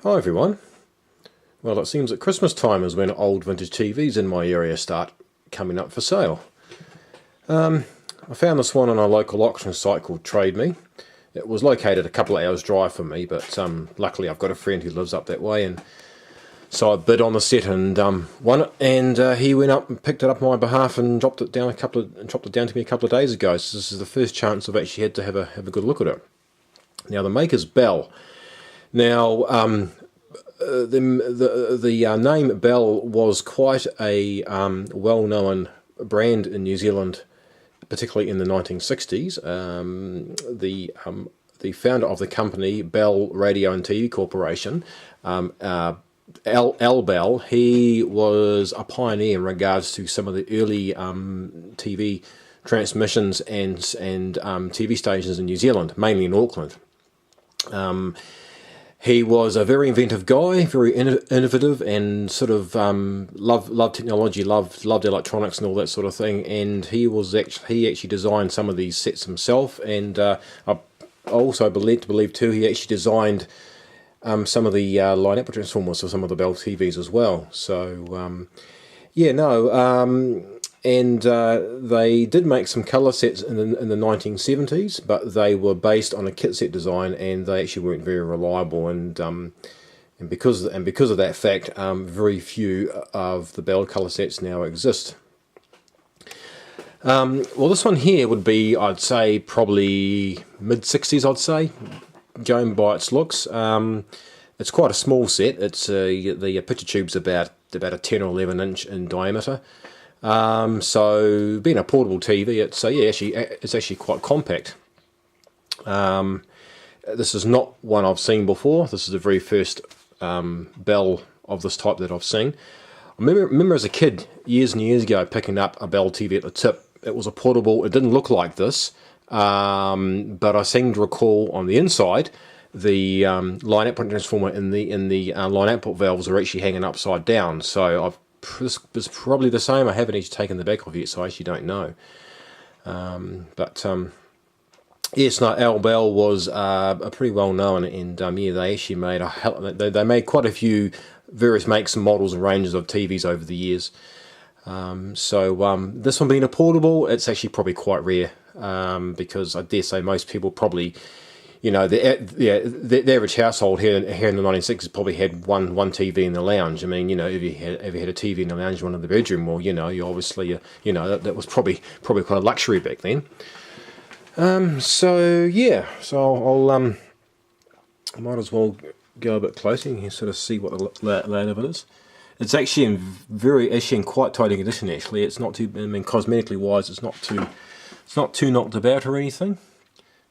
Hi everyone. Well, it seems that Christmas time is when old vintage TVs in my area start coming up for sale. I found this one on a local auction site called Trade Me. It was located a couple of hours drive from me, but luckily I've got a friend who lives up that way, and so I bid on the set and won it. And he went up and picked it up on my behalf and dropped it down to me a couple of days ago. So this is the first chance I've actually had to have a good look at it. Now the maker's Bell. Now the name Bell was quite a well-known brand in New Zealand, particularly in the 1960s. The founder of the company, Bell Radio and TV Corporation, L. Bell, he was a pioneer in regards to some of the early TV transmissions and TV stations in New Zealand, mainly in Auckland. He was a very inventive guy, very innovative, and sort of loved technology, loved electronics and all that sort of thing. And he actually designed some of these sets himself. And I also believe too, he actually designed some of the line output transformers for some of the Bell TVs as well. So and they did make some colour sets in the 1970s, but they were based on a kit set design, and they actually weren't very reliable. And because of that fact, very few of the Bell colour sets now exist. Well, this one here would be, I'd say, probably mid-60s. I'd say, going by its looks. It's quite a small set. It's the picture tube's about a 10 or 11 inch in diameter. So being a portable TV, it's actually quite compact. This is not one I've seen before. This is the very first Bell of this type that I've seen. I remember as a kid, years and years ago, picking up a Bell TV at the tip. It was a portable. It didn't look like this, but I seem to recall on the inside the line output transformer in the line output valves are actually hanging upside down. So this is probably the same. I haven't actually taken the back off yet, so I actually don't know. Yes, no, Al Bell was a pretty well known, and they actually made they made quite a few various makes and models and ranges of TVs over the years. This one being a portable, it's actually probably quite rare, because I dare say most people probably, the average household here in the 1960s probably had one TV in the lounge. I mean, if you had a TV in the lounge, one in the bedroom, well, you obviously, that was probably quite a luxury back then. So I'll might as well go a bit closer and sort of see what the layout of it is. It's actually in quite tidy condition. Actually, it's not too. I mean, cosmetically wise, it's not too knocked about or anything.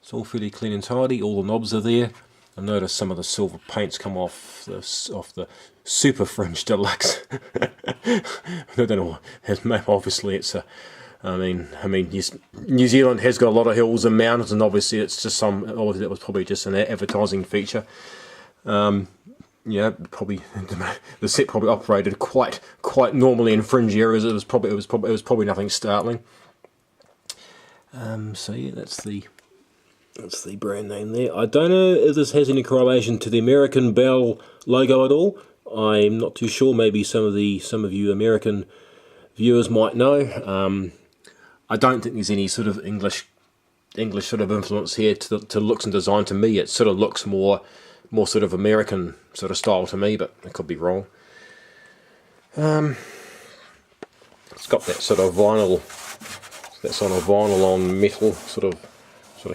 It's all fairly clean and tidy. All the knobs are there. I've noticed some of the silver paints come off the Super Fringe Deluxe. I don't know. Obviously, it's a. I mean, New Zealand has got a lot of hills and mountains, and obviously it's just obviously that was probably just an advertising feature. Probably the set probably operated quite normally in fringe areas. It was probably nothing startling. That's the brand name there. I don't know if this has any correlation to the American Bell logo at all. I'm not too sure. Maybe some of you American viewers might know. I don't think there's any sort of English sort of influence here to looks and design. To me, it sort of looks more sort of American sort of style to me, but I could be wrong. It's got that sort of vinyl on metal sort of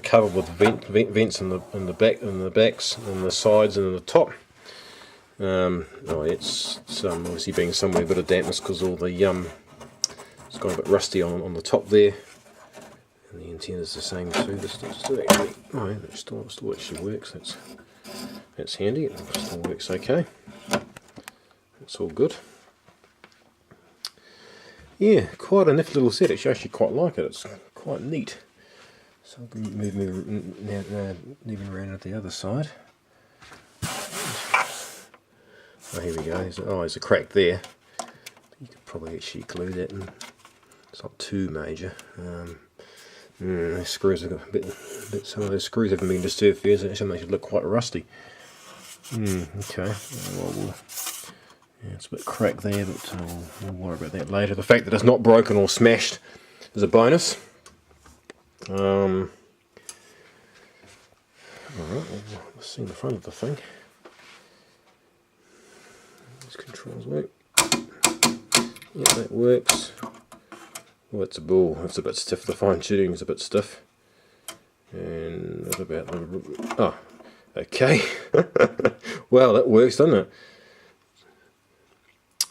covered with vents in the backs and the sides and the top. It's obviously being somewhere a bit of dampness because all the it's got a bit rusty on the top there, and the antenna's the same too. This still actually, it still actually works. That's handy. It still works okay. It's all good. Yeah, quite a nifty little set. I actually quite like it. It's quite neat. So I'll move moving around at the other side. Oh, here we go. There's a crack there. You could probably actually glue that in. It's not too major. The screws have got a bit. Some of those screws haven't been disturbed for years. It actually makes it look quite rusty. Okay. Well, yeah, it's a bit cracked there, but we'll worry about that later. The fact that it's not broken or smashed is a bonus. Alright, let's see the front of the thing. These controls work. Yeah, that works. Oh, it's a ball. It's a bit stiff. The fine tuning is a bit stiff. And what about the... Oh, okay. Well, that works, doesn't it?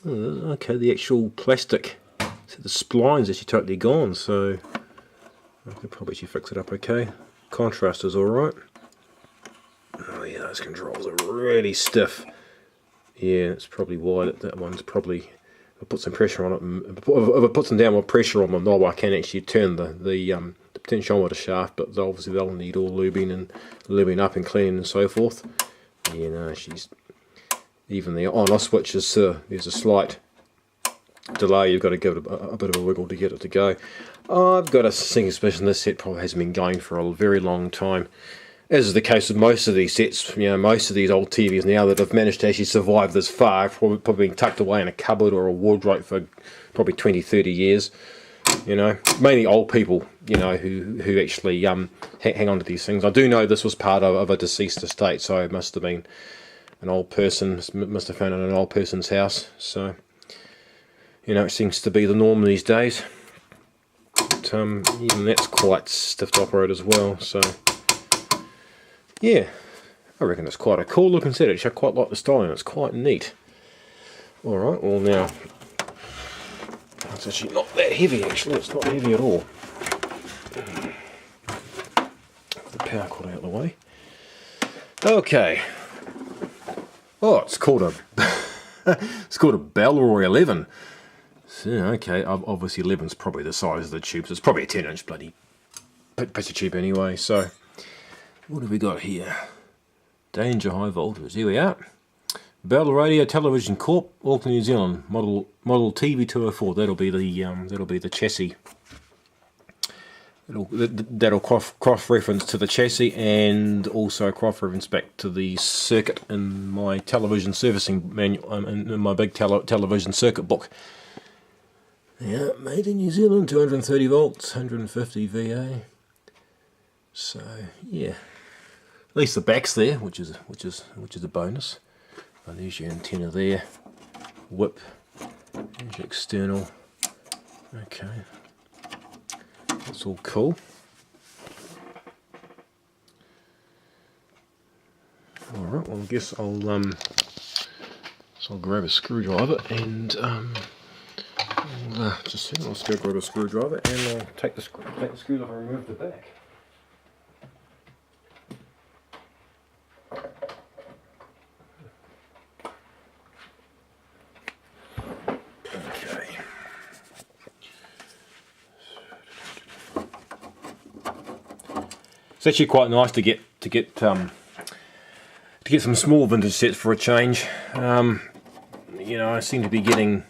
Okay, the actual plastic, so the spline's actually totally gone, so I could probably actually fix it up okay. Contrast is alright. Oh yeah, those controls are really stiff. Yeah, that's probably why that one's probably, if I put some pressure on it, if I put some downward pressure on the knob, I can actually turn the potentiometer shaft, but obviously they'll need all lubing up and cleaning and so forth. Yeah, no, even the on-off switch is, there's a slight delay. You've got to give it a bit of a wiggle to get it to go. I've got a sinking suspicion this set probably hasn't been going for a very long time. As is the case with most of these sets, you know, most of these old TVs now that have managed to actually survive this far, probably been tucked away in a cupboard or a wardrobe for probably 20, 30 years. You know, mainly old people, you know, who actually hang on to these things. I do know this was part of a deceased estate, so it must have been an old person, must have found it in an old person's house. So, you know, it seems to be the norm these days. But even that's quite stiff to operate as well. So, yeah, I reckon it's quite a cool looking set. Actually, I quite like the styling. It's quite neat. All right, well now, it's actually not that heavy. Actually, it's not heavy at all. The power cord out of the way. Okay. Oh, it's called a it's called a Bellroy 11. So, okay, obviously 11's probably the size of the tube, so it's probably a 10-inch bloody piece of tube anyway. So, what have we got here? Danger high voltage. Here we are. Bell Radio Television Corp, Auckland, New Zealand, model TV204. That'll be the chassis. That'll cross-reference to the chassis and also cross-reference back to the circuit in my television servicing manual, in my big television circuit book. Yeah, made in New Zealand, 230 volts, 150 VA. So yeah, at least the back's there, which is a bonus. And there's your antenna there. Whip. There's your external. Okay. That's all cool. Alright, well I guess I'll grab a screwdriver and just a second, I'll grab a screwdriver and I'll take the screwdriver and remove the back. It's actually quite nice to get some small vintage sets for a change. You know, I seem to be getting,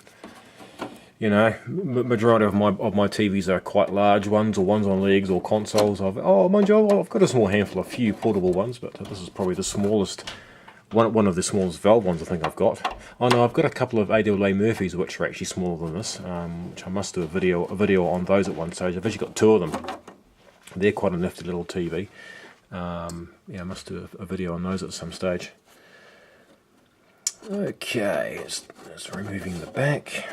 you know, majority of my TVs are quite large ones, or ones on legs, or consoles. Mind you, I've got a small handful, a few portable ones, but this is probably the smallest, one of the smallest valve ones I think I've got. Oh no, I've got a couple of AWA Murphys which are actually smaller than this, which I must do a video on those at one stage. I've actually got two of them. They're quite a nifty little TV. Yeah, I must do a video on those at some stage. Okay, it's removing the back.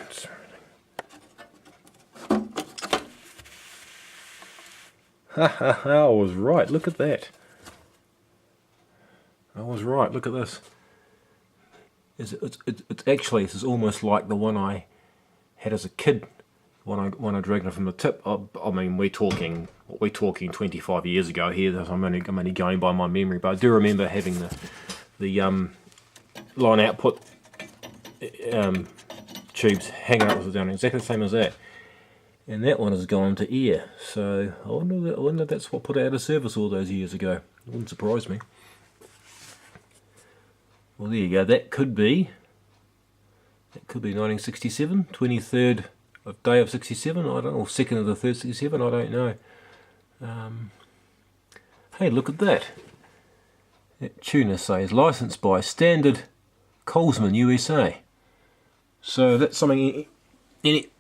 Ha ha ha, I was right, look at that. I was right, look at this. It's actually, this is almost like the one I had as a kid. When I dragged it from the tip. I mean, we're talking 25 years ago here. I'm only going by my memory, but I do remember having the line output tubes hanging up down exactly the same as that, and that one has gone to air. So I wonder if that's what put it out of service all those years ago. It wouldn't surprise me. Well, there you go. That could be 1967, 23rd. Of day of 67, I don't know, or 2nd of the 3rd 67, I don't know. Hey, look at that. That tuner says licensed by Standard Colesman USA. So that's something any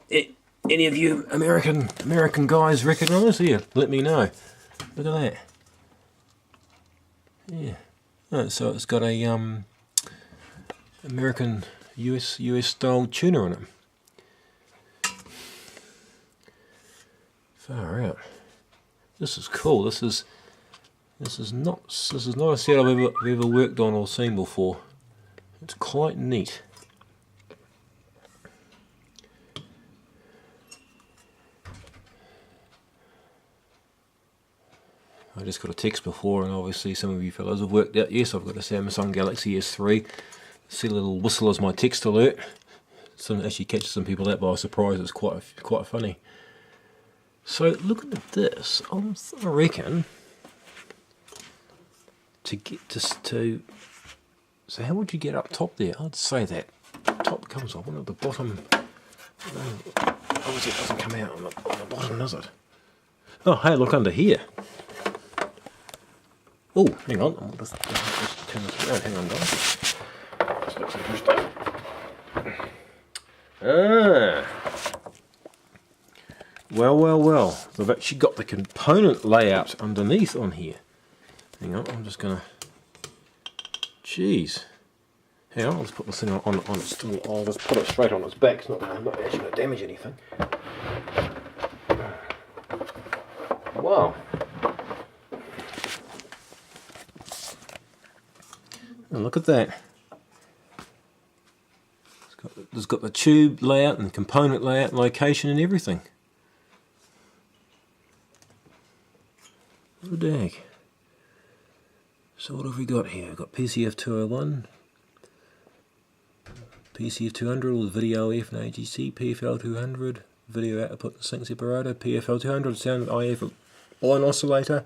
of you American guys recognise? Here, let me know. Look at that. Yeah. Oh, so it's got a American US style tuner on it. Far out. This is cool. This is not a set I've ever worked on or seen before. It's quite neat. I just got a text before, and obviously some of you fellows have worked out, yes, I've got a Samsung Galaxy S3. See a little whistle as my text alert. So it actually catches some people out by surprise. It's quite funny. So looking at this, I reckon to get to so how would you get up top there? I'd say that top comes off, one at the bottom. Obviously it doesn't come out on the bottom, does it? Oh, hey, look under here. Oh, hang on. I'll just turn this around. Hang on, guys. This looks interesting. Well. They've actually got the component layout underneath on here. Hang on, I'm just gonna. Jeez. Hang on, I'll just put this thing on its. I'll just put it straight on its back. It's not actually going to damage anything. Wow. And look at that. It's got the tube layout and component layout, location and everything. What the heck? So what have we got here? We've got PCF 201, PCF 200 with video F and AGC, PFL 200, video output and sync separator, PFL 200 sound IF line oscillator,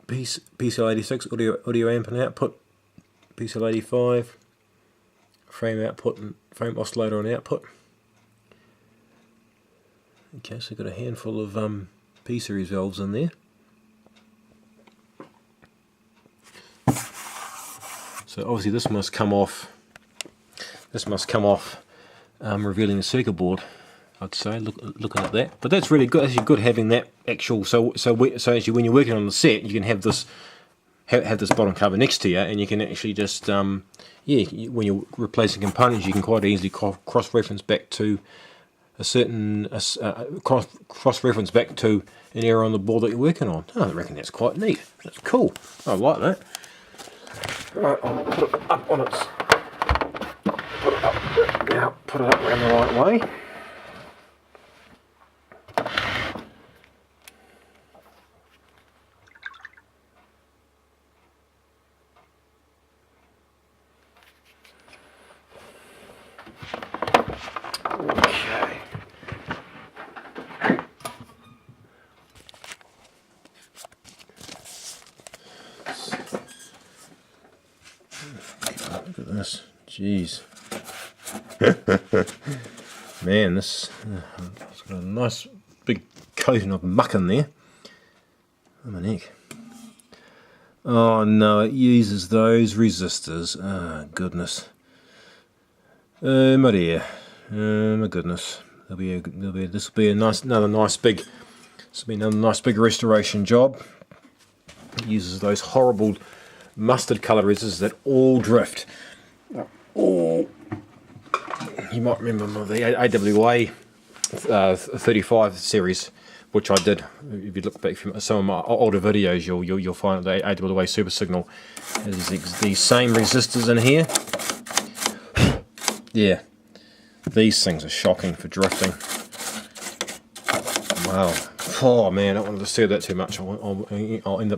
PCL 86 audio amp and output, PCL 85 frame output and frame oscillator and output. Okay, so we've got a handful of P-series valves in there. So obviously this must come off. Revealing the circuit board, I'd say. Looking at that, but that's really good. Actually, good having that actual. So actually, when you're working on the set, you can have this bottom cover next to you, and you can actually just when you're replacing components, you can quite easily cross-reference back to a certain cross-reference back to an area on the board that you're working on. Oh, I reckon that's quite neat. That's cool. I like that. Right, I'll put it up on its. Put it up around the right way. Okay. Look at this. Jeez. Man, it's got a nice big coating of muck in there. Oh, my neck. Oh no, it uses those resistors. Oh goodness. My dear. My goodness. This will be another nice big restoration job. It uses those horrible mustard colour resistors that all drift. Oh. You might remember the AWA 35 series, which I did. If you look back from some of my older videos, you'll find the AWA Super Signal has these same resistors in here. Yeah, these things are shocking for drifting. Wow. Oh man, I don't want to disturb that too much. I'll end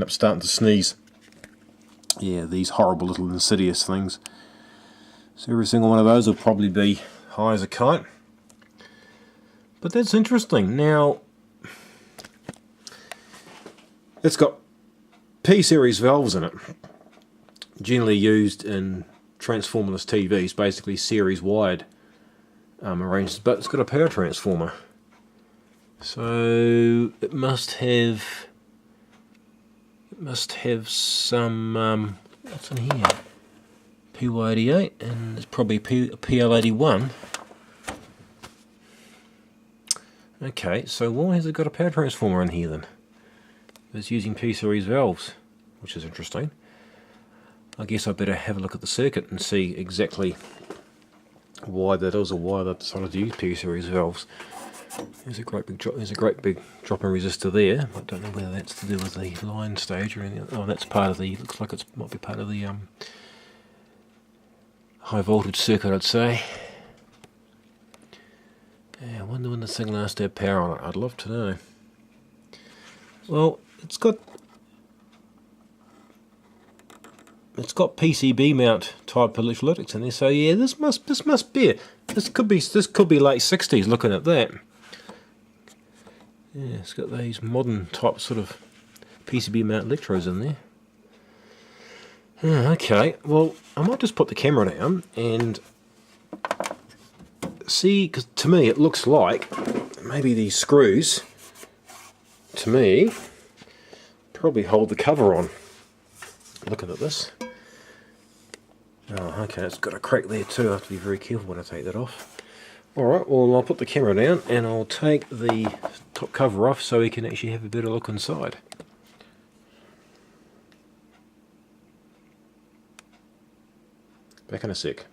up starting to sneeze. Yeah, these horrible little insidious things. So every single one of those will probably be high as a kite. But that's interesting. Now, it's got P-series valves in it, generally used in transformerless TVs, basically series wired arrangements, but it's got a power transformer. So it must have must have some, what's in here? PY88, and it's probably PL81. Okay, so why has it got a power transformer in here then? It's using P-series valves, which is interesting. I guess I better have a look at the circuit and see exactly why that is, or why they've decided to use P-series valves. There's a great big drop in resistor there. I don't know whether that's to do with the line stage or anything. Oh, that's part of the, looks like it might be part of the high voltage circuit, I'd say. Yeah, I wonder when this thing last had power on it. I'd love to know. Well, it's got PCB mount type electrolytics in there, so yeah, this must be it. This could be late 60s. Looking at that, yeah, it's got these modern type sort of PCB mount electrodes in there. Okay, well, I might just put the camera down and see, because to me it looks like maybe these screws, to me, probably hold the cover on. Looking at this. Oh, okay, it's got a crack there too. I have to be very careful when I take that off. Alright, well, I'll put the camera down and I'll take the top cover off so we can actually have a better look inside. Back in a sec.